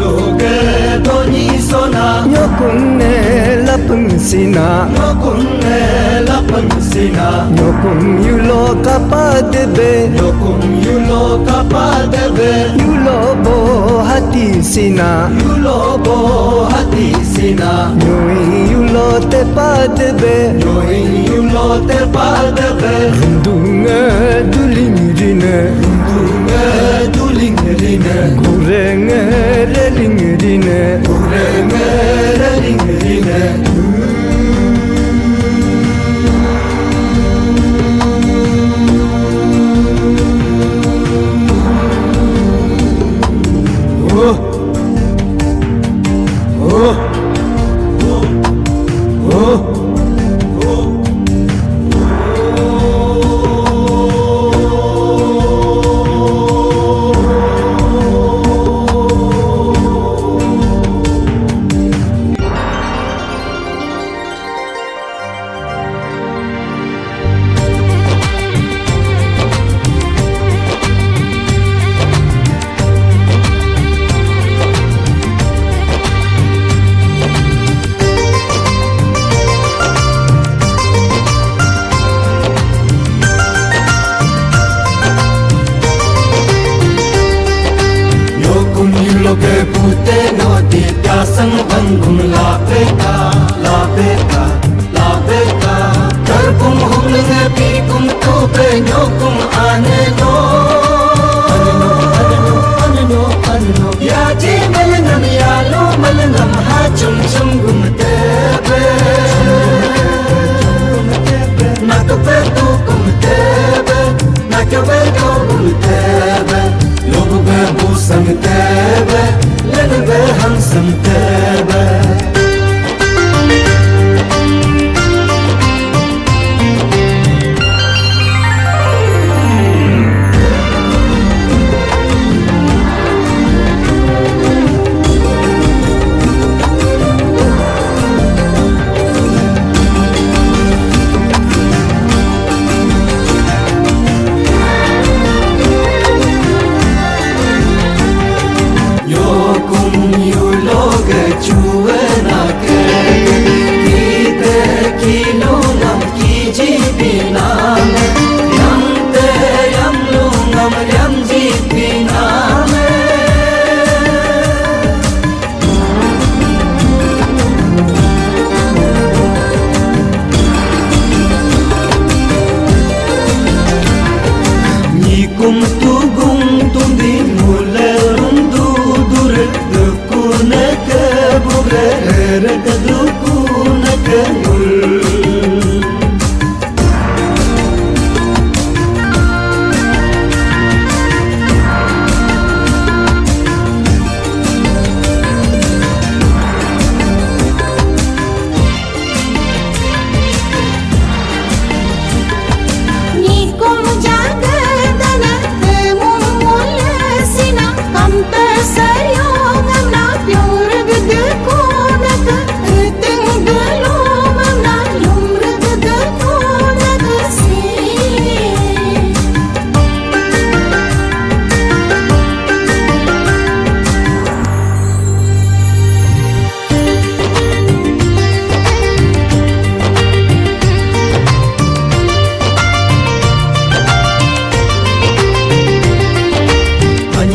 Loge doni sona Nyokungne lapeng sina Nyokungne lapeng sina Nyokung yulo kapadebe Nyokum yulo kapadebe Yulo bo hati sina Yulobo hati sina Nyoi yulo tepadebe Nyoi yulo tepadebe Rundunga duling rine Dunga duling rine Kurenge reling rine Kurenge reling rine Loge pute no di dasang bangun la beta la beta terpung hulunge pikum tobe nyokum aneno aneno ya ji melenam ya lo melenam ha chum chum gum tebe na to pe tu gum tebe na ke ve to gum tebe lobu be busam tebe lene be hansam tebe Kum tugung tundi mule rundu dure dukune ke bugre re ke dukune ke nul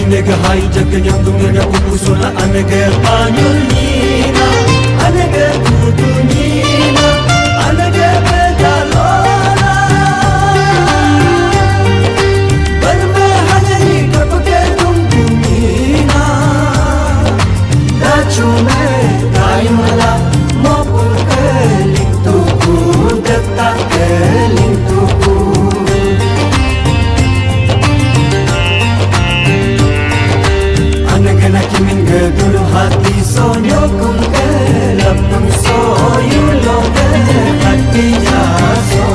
Anega hai jaganya dunga kupusula anega panyulina anega kutunina anega pedalona barme hajani kapke tungumina dachume daimala mopul ke lintuku detta ke lintuku Anagana kimin gedulu hati so nyokum ke lapung so yulo ke hati jaso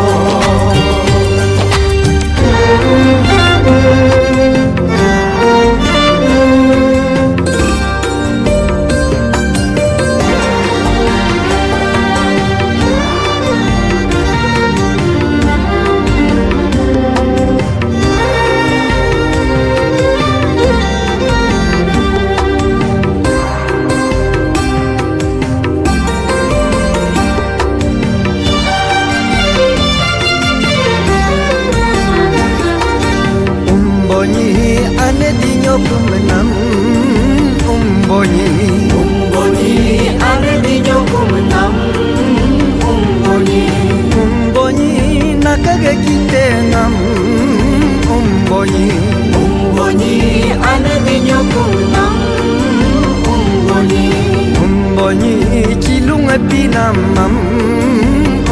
pinamam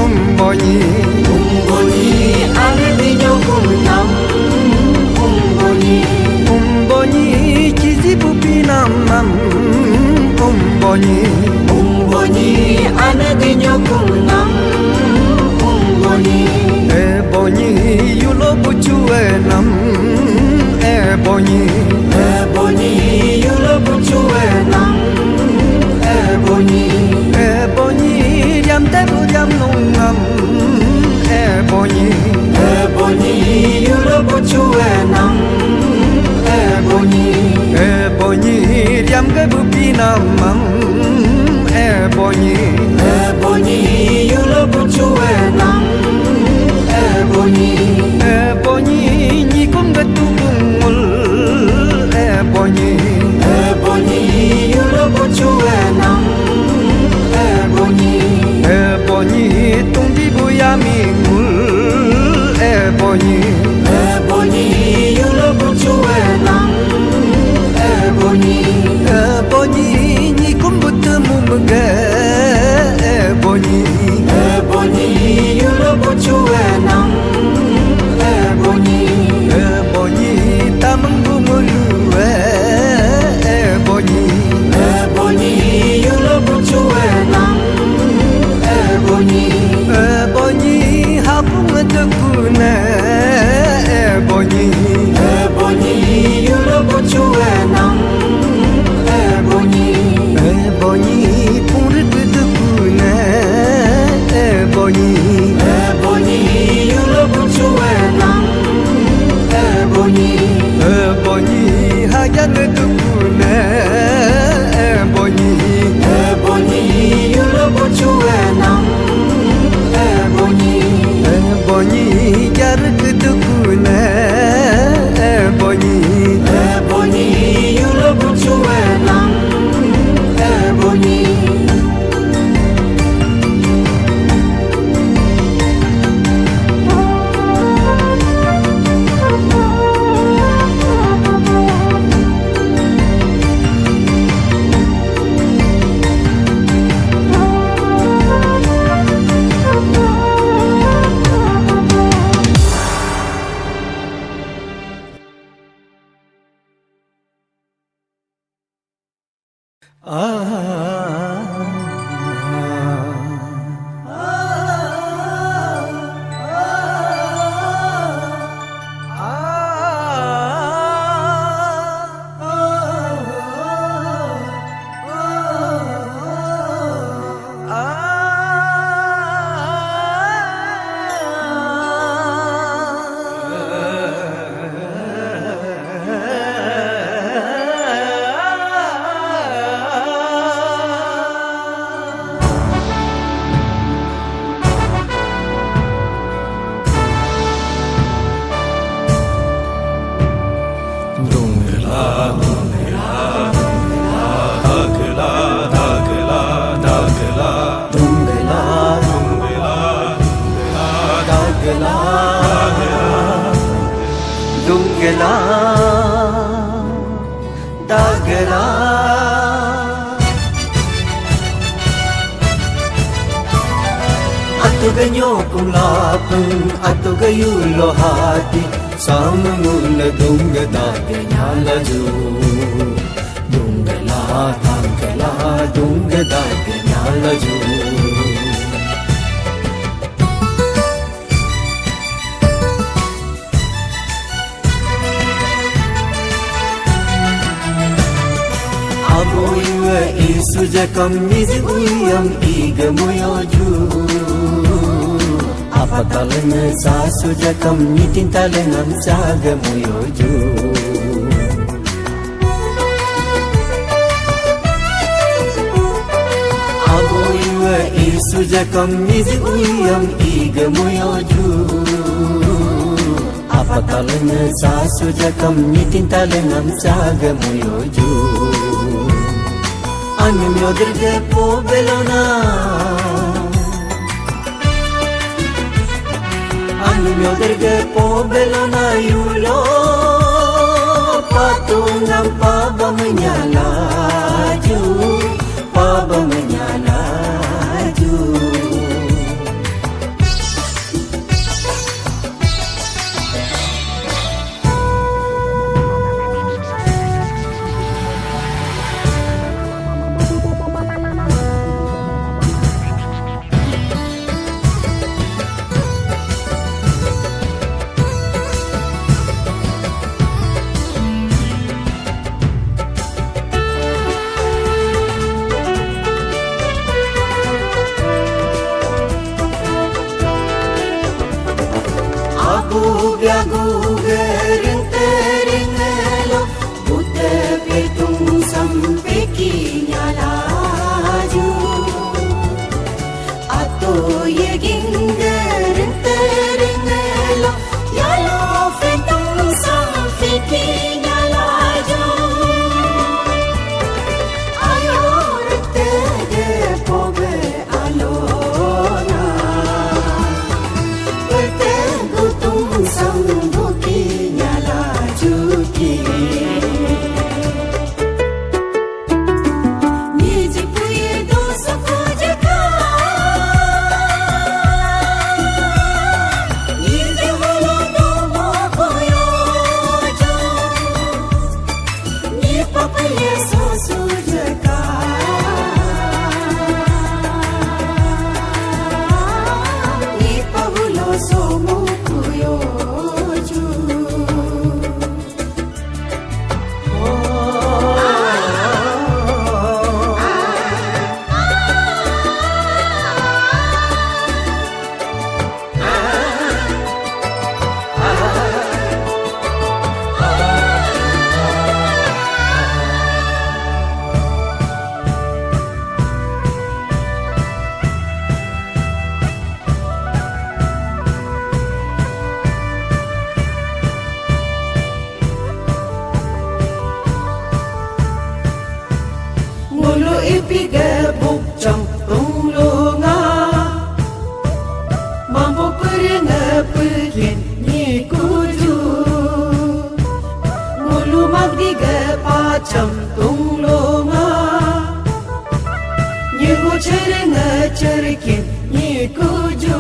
umbonyi ane dinyo kumnam umbonyi kizibu pinamam umbonyi ane dinyo kumnam ebonyi yulo buchue nam ebonyi yulo buchue nam ebonyi diam tebu diam nungam ebonyi yulo buchue nam ebonyi diam kebu pinamam ebonyi yulo buchue nam ebonyi nyikum getubungul ebonyi yulo buchue nam ebonyi tungdi buyamingul ebonyi yulo buchue nam ebonyi nyikum betemu mege ebonyi yulo buchue nam ebonyi tamang bumulu ebonyi yulo buchue nam ebonyi hapung tekune ebonyi yulo buchue nam ebonyi purit tekune ebonyi yulo buchue nam ebonyi hajan tekune ebonyi yulo buchue nam ebonyi jar tekune ebonyi yulo buchue nam Dungela dagela atu ganyo kulapung atu gayu lohati samul dunga dagela laju dungela dagela dunga dagela laju Sujakam nizi uyam iga moyoju apatalang sa sujakam nitintalang saga moyoju aboywa sujakam nizi uyam iga moyoju apatalang sa sujakam nitintalang saga moyoju Anu miodirge po belona Anu miodirge po belona yulo Patungan paba menyalaju Paba menyalaju biagu gereng tereng lo buta petung sampai kinya laju atau ye ging gereng tereng lo ya lo petung sampai kinya laju ayo rete pobe alona bertegu tung sambukinya laju ki Niji puye dosa kujaka Niji wala domo koyojo Ni papaye sosujaka Ni pahulo somu kuyoju Mulu ipiga bukcam tunglunga Mampu perina pergin ni kuju Mulu magdiga pacam tunglunga Nyugu cerina cerkin ni kuju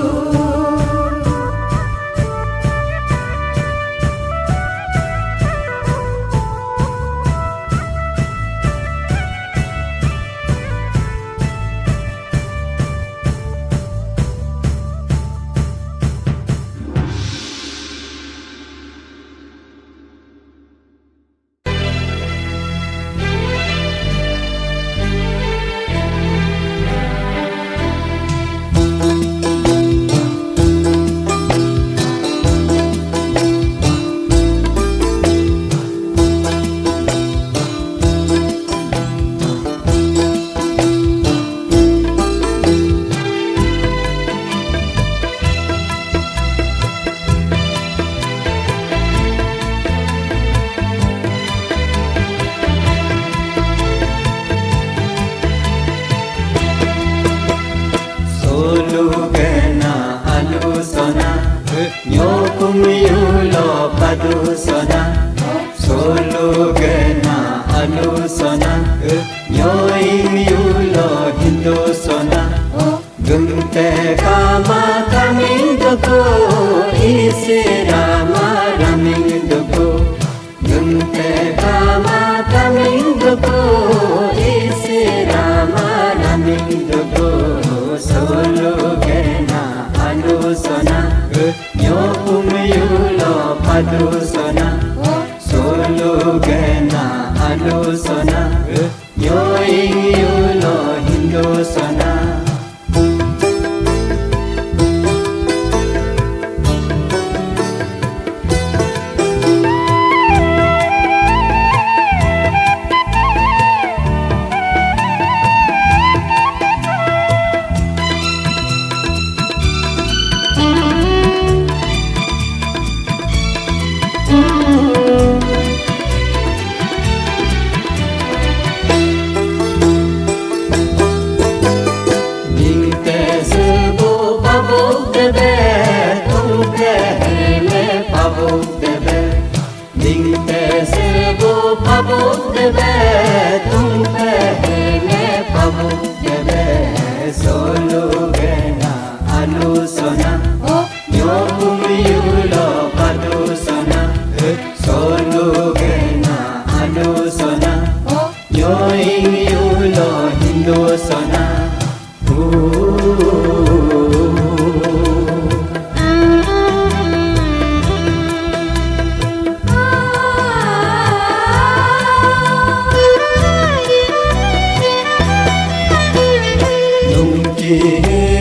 Gena alusona nyokum yulo padusona solo gena alusona nyoim yulo hindusona gumte kama kamindoko isirama ramindoko gumte kama kamindoko isirama ramindoko solo gena alusona nyokum yulo padusona solo gena alusona nyoing yulo hindusona Solo gena alusona nyokum yulo padusona solo gena alusona nyoing yulo hindusona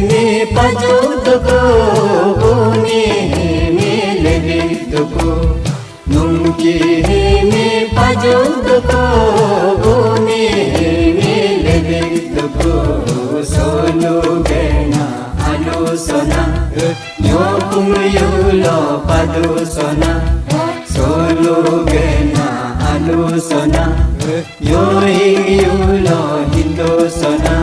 Ni pajut ko bumi mi lebi solo gena alusona nyo pung yulo padusona solo gena alusona nyo yulo hindusona.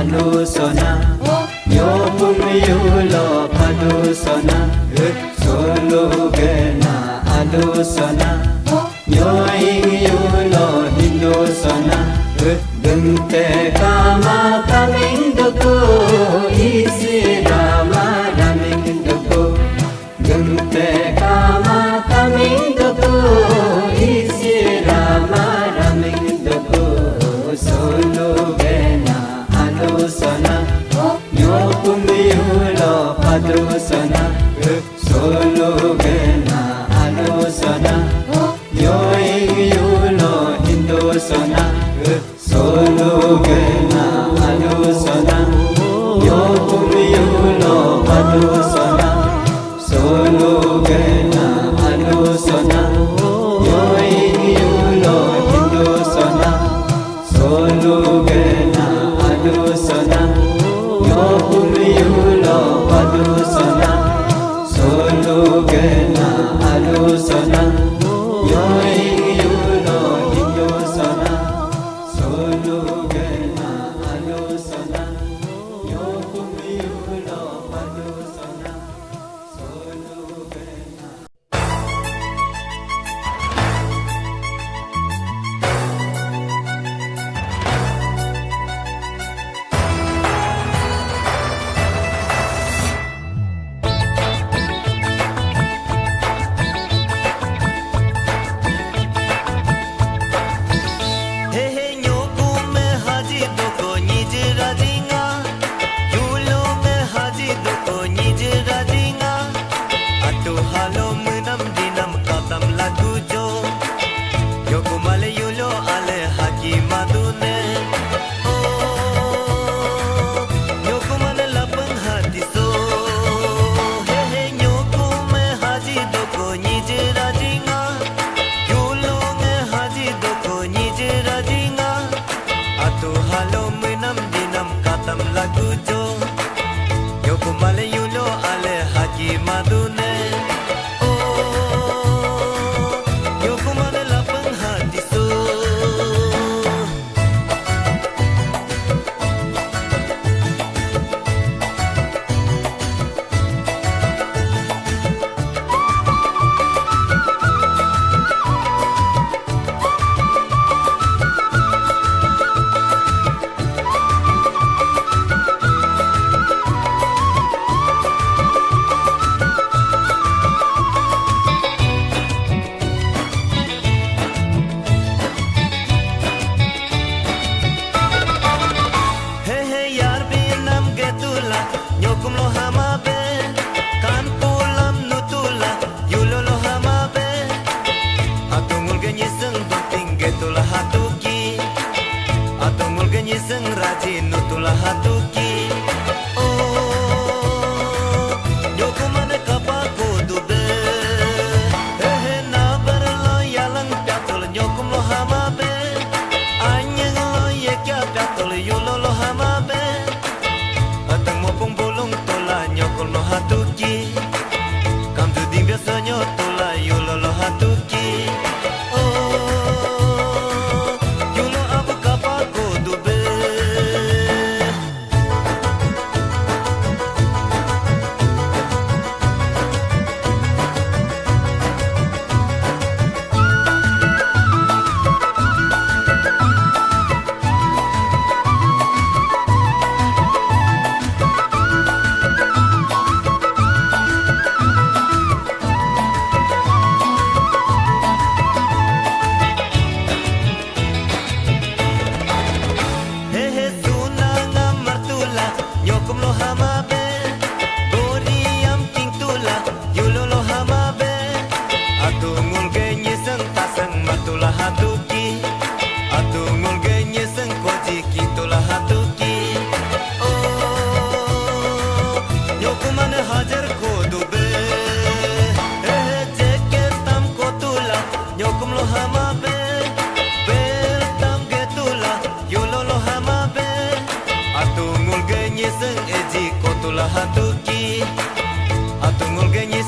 Alusona yo pung yulo padusona solo gena alusona yo yulo hindusona gente kama kaming doko isi rama raming doko gente kama kaming doko isi rama raming doko solo gena alusona nyo pung yulo padusona solo gena alusona nyo yulo hindusona solo gena alusona nyo pung yulo padusona solo gena alusona nyo yulo hindusona solo gena alusona nyo pung yulo padusona solo gena alusona nyo yulo hindusona solo gena alusona nyo pung yulo padusona solo gena.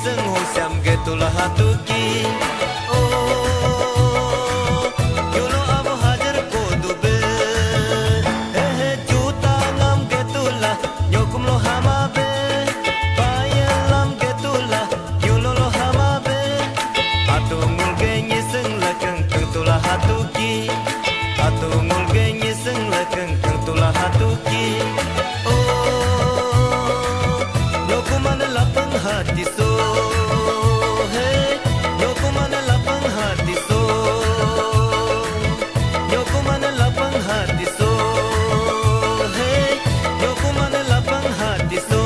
nyiseng hosam getulah hatuki oh yolo abo hajar ko dube hehe juta ngam getulah nyokum lo hamabe payalam getulah yolo lo hamabe atu ngulge nyiseng lakeng tulah hatuki atu ngulge nyiseng lakeng tulah hatuki hati so hey nyoko mana lapang hati so nyoko mana lapang hati so hey nyoko mana lapang hati so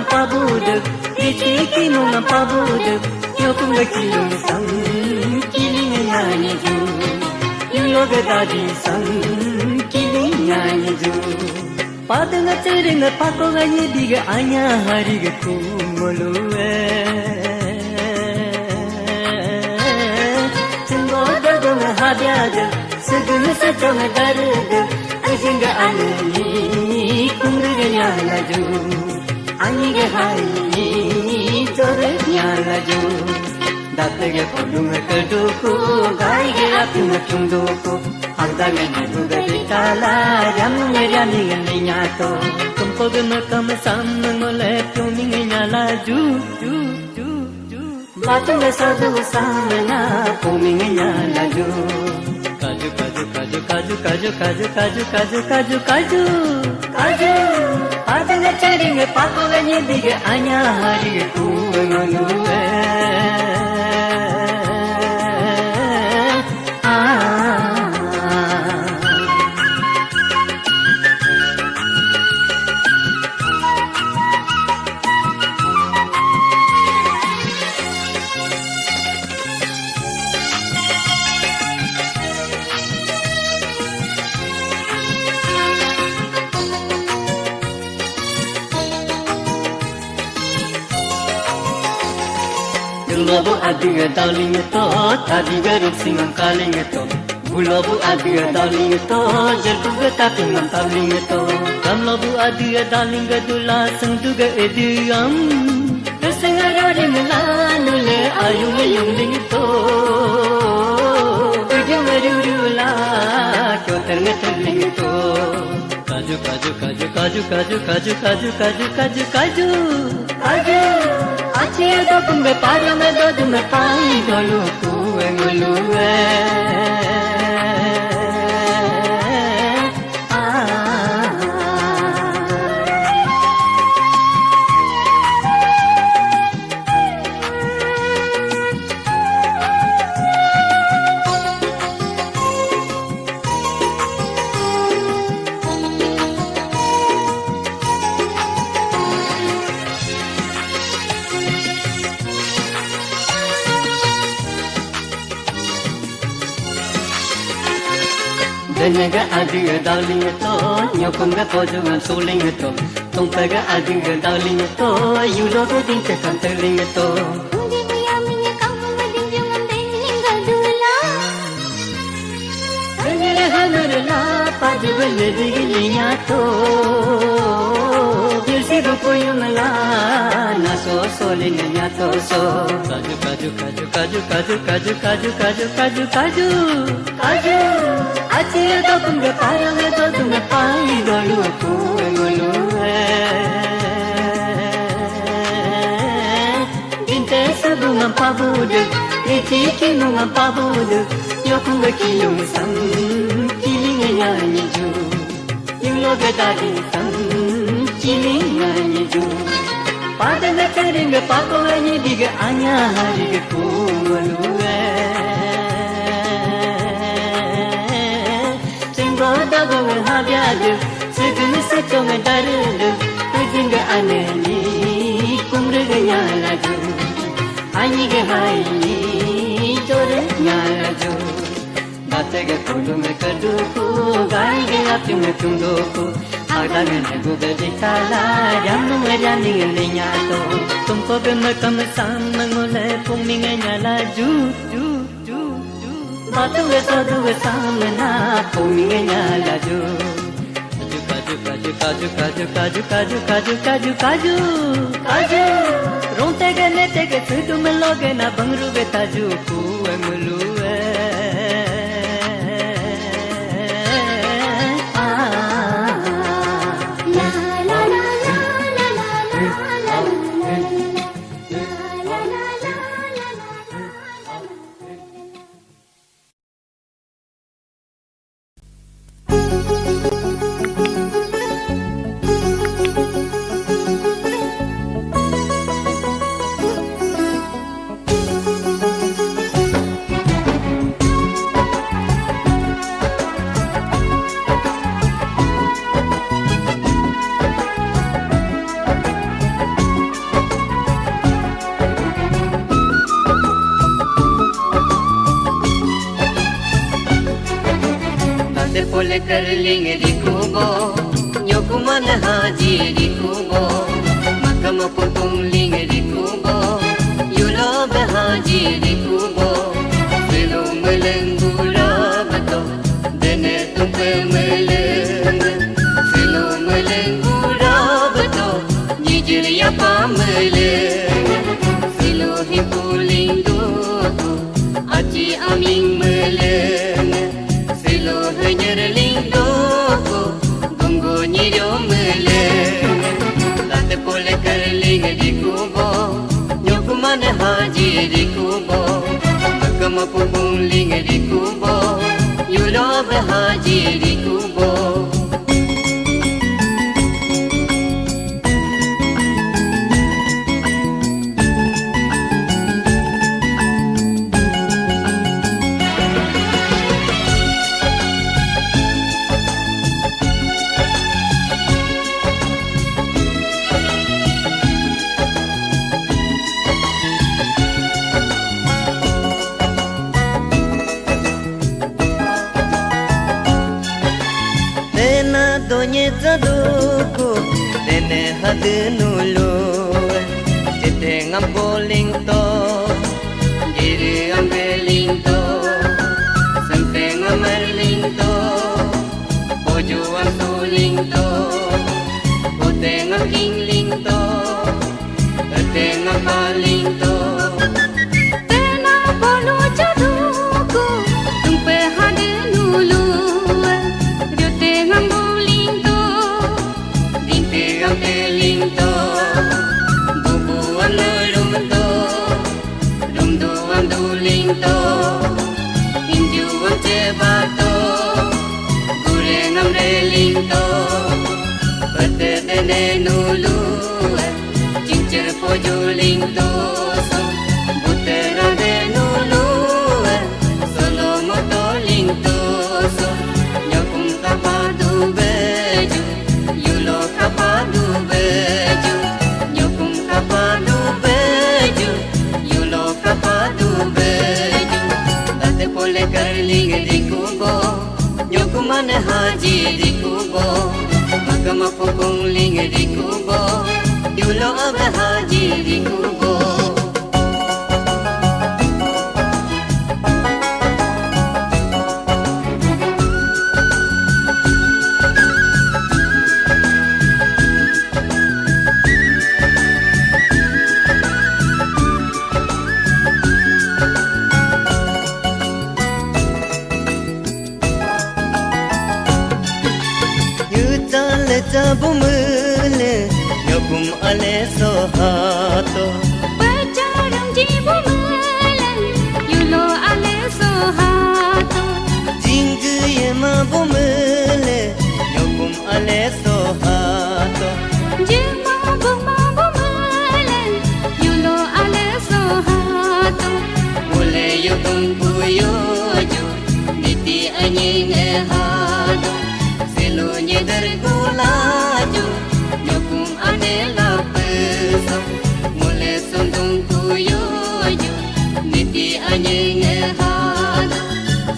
Pabudak, iti nunga pabudak, yokum gakilung sang, kiling nyanyi ju, yoga dadi sang, kiling nyanyi ju. Padanga teringa pako ganye diga anya hari gakumulue. Cenggo dagunga hadiaga, segala seconga daruga, ajengga ane kumruga nyala ju. Ani ge hari chore nyala jo datte ge podunga kaduku gai ge apunga tunduku agda ge naduga ditala jamunga jani ge nyato tumpo ge makam samngole tuminga nyala ju ju ju ju batunga sadu samna tuminga nyala ju kaju kaju kaju kaju kaju kaju kaju kaju kaju kaju kaju adanga charinga pakoga nyidiga anya hari kuwengalue Bulabu adiga darling to, tadiga rupsingan kaling to. Bulabu adiga darling to, jeltuga tapingan darling to. Kamlabu adiga darling dula sangduga ediam. Kesengara mulanule ayung yung to. Ujung rula, kyotar ngeteling to. Kaju kaju kaju kaju kaju kaju kaju kaju kaju kaju kaju. Achia do kumbe paro me do dume pai golu kuengulue Denega adiga darling to, nyokunga pojungan suling to. Tungpaga adiga darling to, yulogo dinte kanteling to. Undi buyaminya kamu madinjungan delinga dula. Denega hanurla, pajuga ledigilinya to. Yursiru puyumla, naso solinya to so. Kaju kaju kaju kaju kaju kaju kaju kaju kaju kaju kaju. Achia do kumbe paro me do dume pai golu kuengulue Dinte sabunga pabuduk, iti nunga pabuduk, yokunga kilung sang, kilinga nyanyi ju, yung loga dadi sang, kilinga nyanyi ju. Padanga caringa pakoanya diga anya hariga kumalue Cenggo dago habyaga segala secong darulu Kajinga aneli kumraga nyalaju Anyiga haini jore nyalaju Batega kulunga kaduku Gaiga apyunga tundoku Agdangan guga dikala Yamu meryaning linyato Tumko bemakam sama ngule Puminga nyala ju Batu sodu sama na Puminga nyala ju Kaju Ronte gane tege Sudu meloge na bangru betaju Kuwe mulue Pole karling di kubo Nyokuman haji di kubo Makam pupung ling di kubo Yulo haji di kubo Selo melenggura beto Dene tumpe meleng Selo melenggura beto Nyijir yapa meleng Selo himpuling duku Aci aming meleng Selo henyereling doko Gonggo nyiro meleng Late pole karling di kubo Nyokuman haji di kubo Makam pupung ling di kubo Yulo haji di kubo Donye zaduku Nene hadu nulu Jete ngamboling to Giri ambeling to Sempe ngamerling to Boju amsuling to Bote ngamkingling to Ete ngamaling to Tena bolu jaduku Tumpe hadu nulu Jote ngamboling Teling to Bubuan lulum to Dumduan duling to Injuan cebato Gurengam reling to Pete dene nulu Cincir pojuling to Butera de nulu Solo motoling to Nyakum kapadu beju Yulo kapadu beju Nyokum kapadu beju Yulo kapadu beju Tate pole karling di kubo Nyokuman haji di kubo Makam pupung ling di kubo Yulo haji di kubo Bumele nyokum ale sohato Pacaram di bumele Yulo ale sohato Jinggu yema bumele nyokum ale sohato Jema bumele bergulaju Nyokung adalah pesong Mule sundung kuyuyu Niti anye ngehana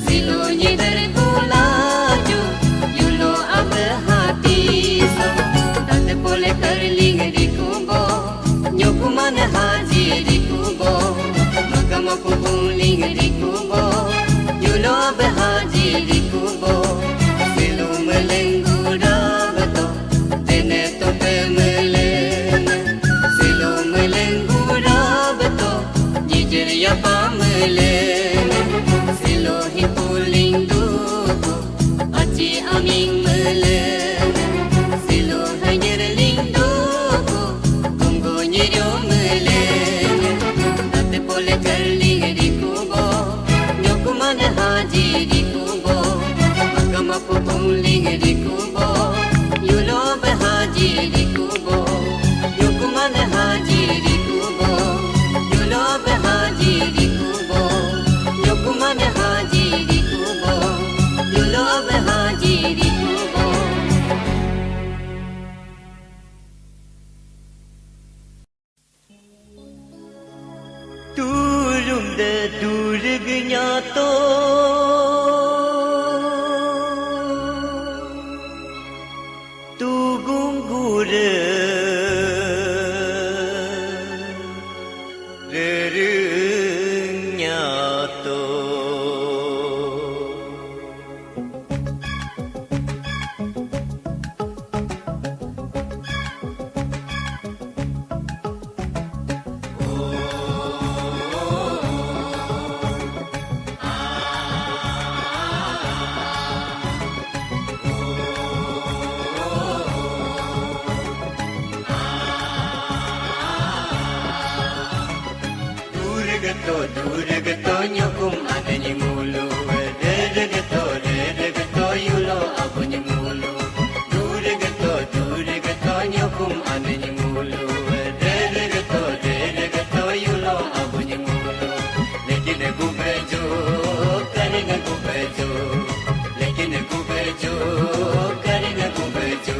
Silunya bergulaju Yulo abahati song Tante boleh kerling di kubo Nyokung mana haji di kubo Maka mapu puling di kubo Yulo abahati di kubo Silu melenggu rabato Tene tope melene Silu melenggu rabato Jijir ya pamelene Silu hipuling duku Aci aming melene Silu hajar ling duku Kunggu nyiryo melene Tate pole kerling di kubo Nyoku mana haji di kubo Maka mapu puling di kubo Yulo berhaji di kubo Nyoku mana haji di kubo Yulo berhaji di kubo Nyoku mana haji di kubo Yulo berhaji di kubo Turung de durug nyato Tugung gure Rerung nyato Duragato nyokum adanya mulu Deragato yulo abunya mulu Duragato nyokum adanya mulu Deragato yulo abunya mulu Lekin aku bejo Karing aku bejo Lekin aku bejo Karing aku bejo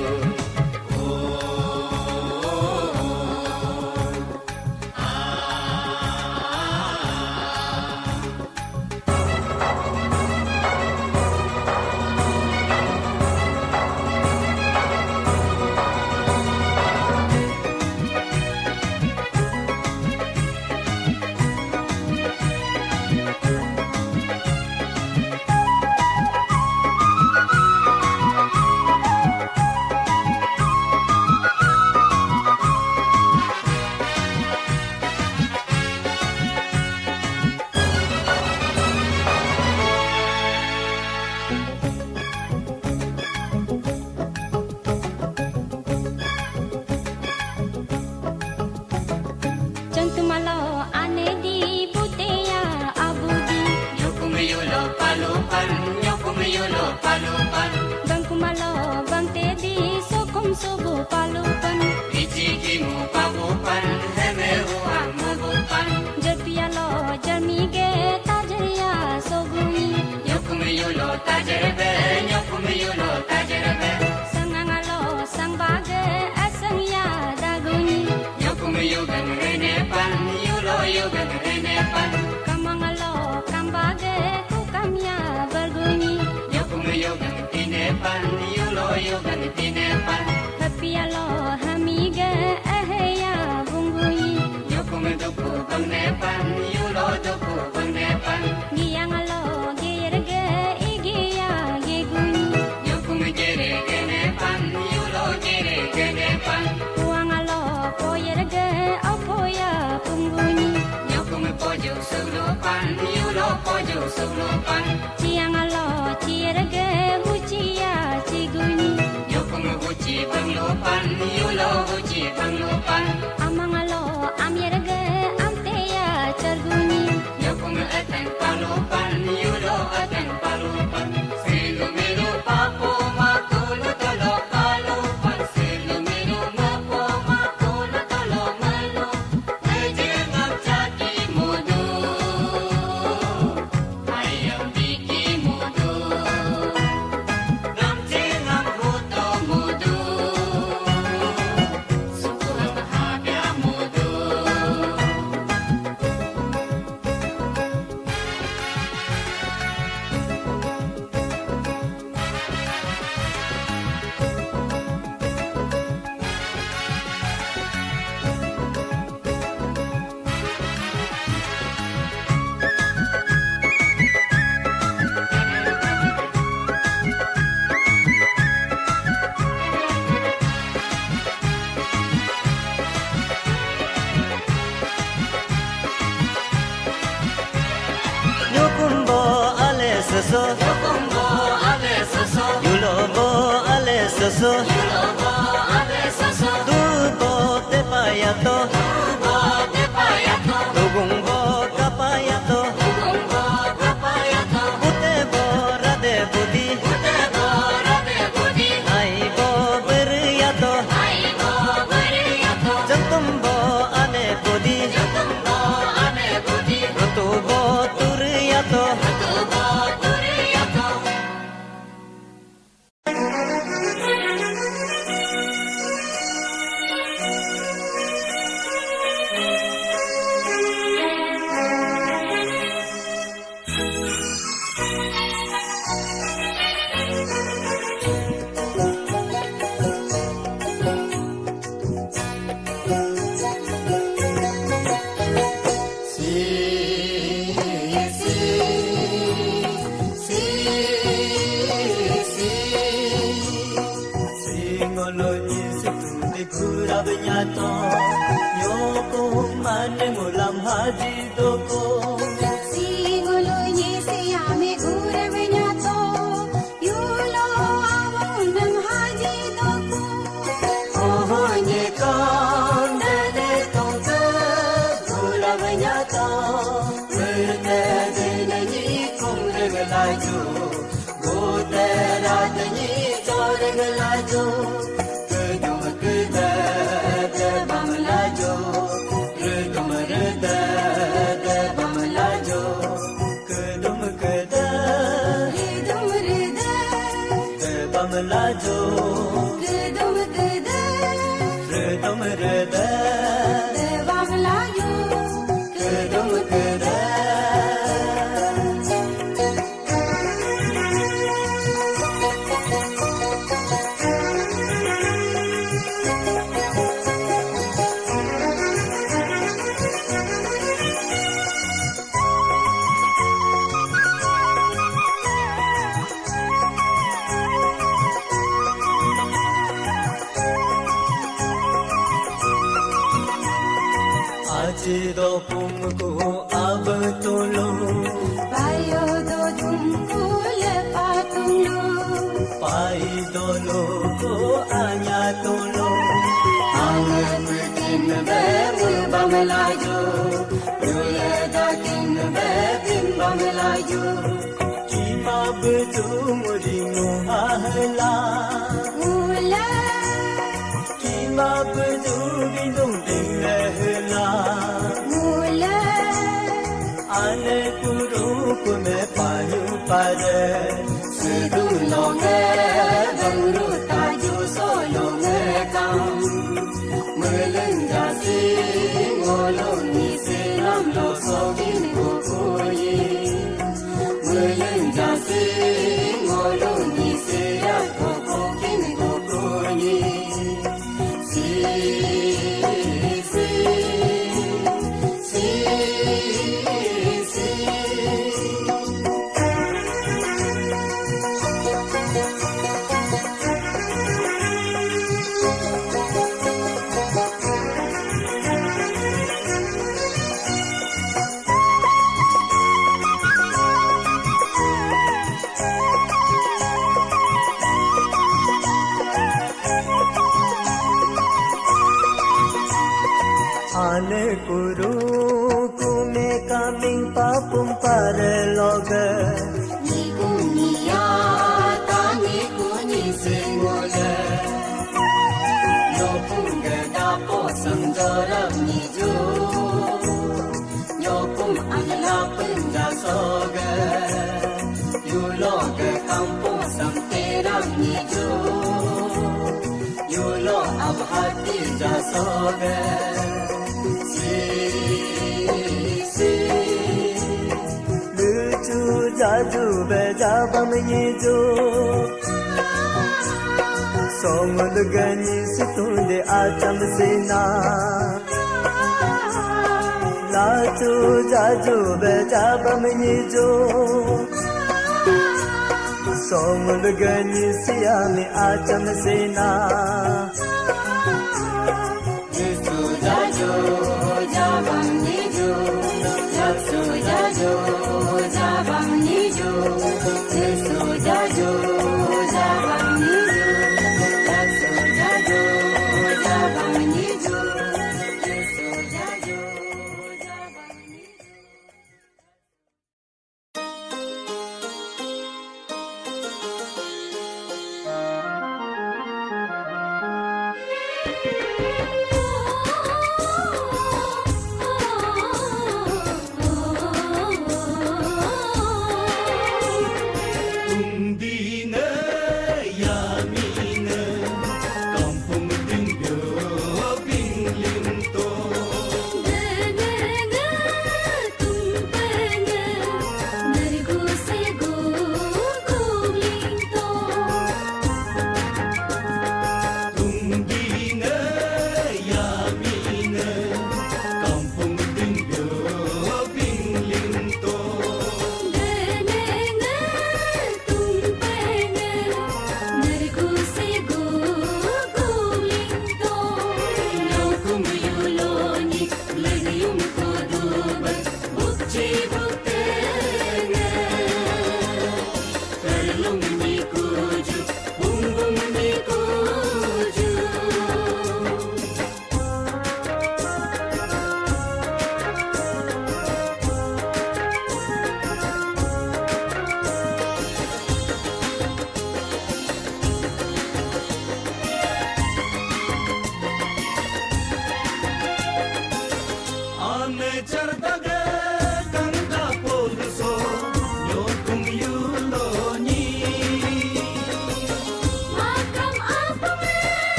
Malo ane di buteya abudi Nyokum yulo palupan Nyokum yulo palupan Bangku malo bang tedi sokum sobu palupan Ichikimu pabupan Heme uang mabupan Jerpialo jermige tajeria sogumi Nyokum yulo tajerbe Nyokum yulo tajerbe Sangangalo sang bage asang ya daguni Nyokum yugan renepan Yulo yugan renepan Kamangalo kambage kukamya bergunyi Nyokum yugan tinepan Yulo yugan tinepan Hapialo hamige ehya bungunyi Nyokum duku bang nepan Yulo duku bang nepan Giangalo gierge igia gegunyi Nyokum jere genepan Yulo jere genepan Uangalo poyerge opoya pungunyi Nyokum pojo sulupan Yulo pojo sulupan Ciangalo cierge hucia cigunyi Nyokum huci bang lupan Yulo huci bang lupan Amangalo amierge amteya cergunyi Nyokum ateng palupan Yulo ateng palupan Silumiro papo makulo tolo palupan Silumiro mapo makulo tolo malu Ejengam caki mudu Ayam di soso Dubo te payato Tugungbo kapayato Ute bora de budi Aibo beriyato Jantumbo ane budi Rutubo turiyato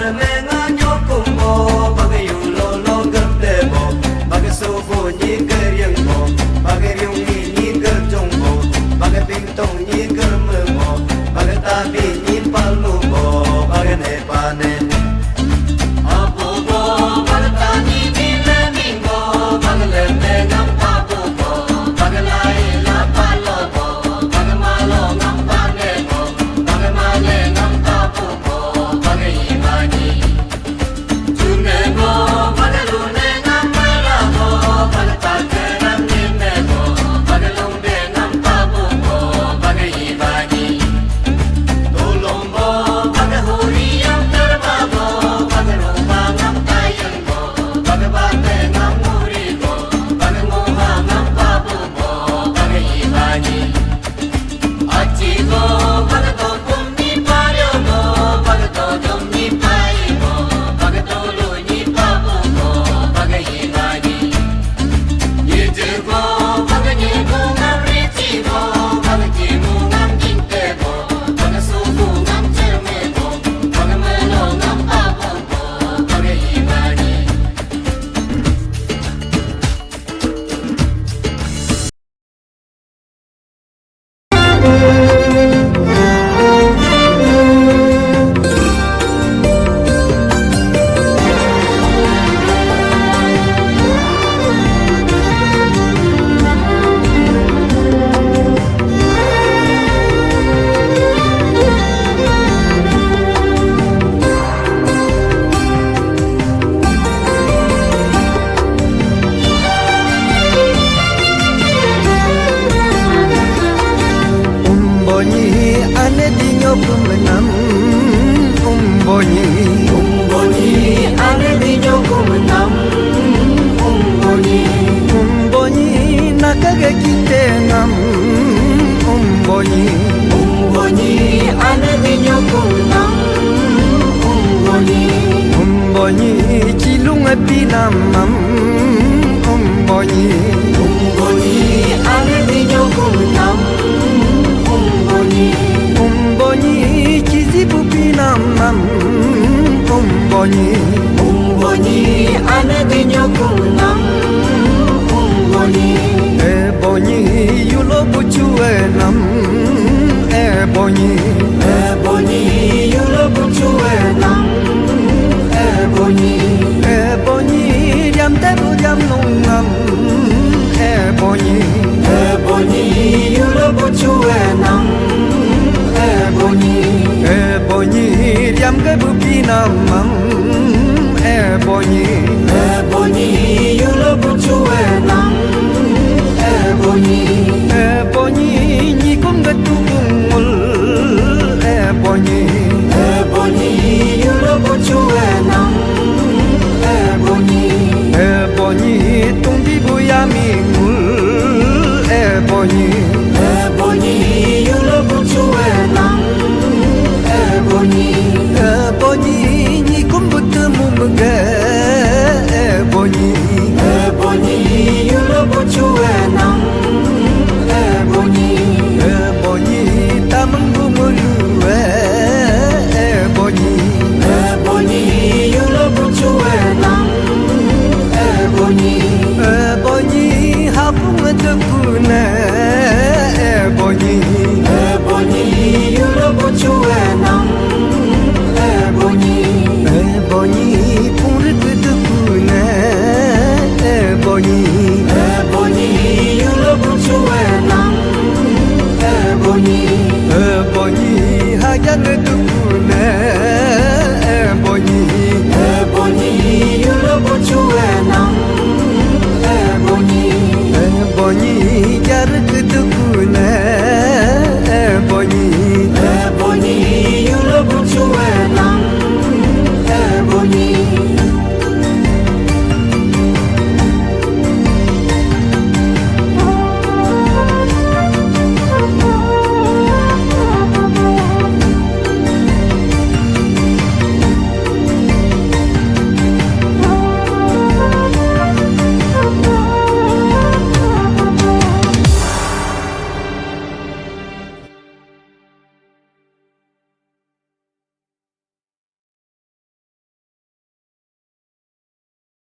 menga nyokumbo bagai yulo lo gerdebo bagai subu ni geryengbo bagai riung ni gerjongbo bagai pingtong ni germemo bagai tabi ni palubo bagai nepane abubo bagai tani ni lemingbo bagai lemengam pabubo bagai lai la palobo bagai malongam panebo bagai malengam pabubo bagai imani tunebo bagai lunengam merabo bagai takeram nimebo bagai lumbengam pabubo bagai imani tulombo bagai huriyam terbabo bagai rumangam tayengbo bagai batengam muribo bagai muhangam pabubo bagai imani Acigo bagai topum ni paryogo bagai todom ni paibo bagai tolu ni pabubo bagai imani Yejego bagai nyegungam ricibo bagai kimungam kintebo bagai subungam cermebo bagai melongam pabubo bagai imani Umbonyi ane dinyo kumenam Umbonyi ane dinyo kumenam Umbonyi nakage kite ngam Umbonyi ane dinyo kumenam Umbonyi cilung pinamam Umbonyi ane dinyo kumenam Umbonyi cizibu pinamam Umbonyi ane dinyo kumenam Ebonyi yulo bucuenam Ebonyi yulo bucuenam Ebonyi diam tebu diam nungam Ebonyi yulo bucuenam Ebonyi diam kebu pinamam Ebonyi yulo bucuenam Ebonyi nyikum getungul Ebonyi yulo bucuenam Ebonyi tungdi buyamingul Ebonyi yulo bucuenam Ebonyi nyikum bertemu mege Ebonyi yulo bucuenam Ebonyi tamang gumulue Ebonyi yulo bucuenam Ebonyi hapung tekune Ebonyi yulo bucuenam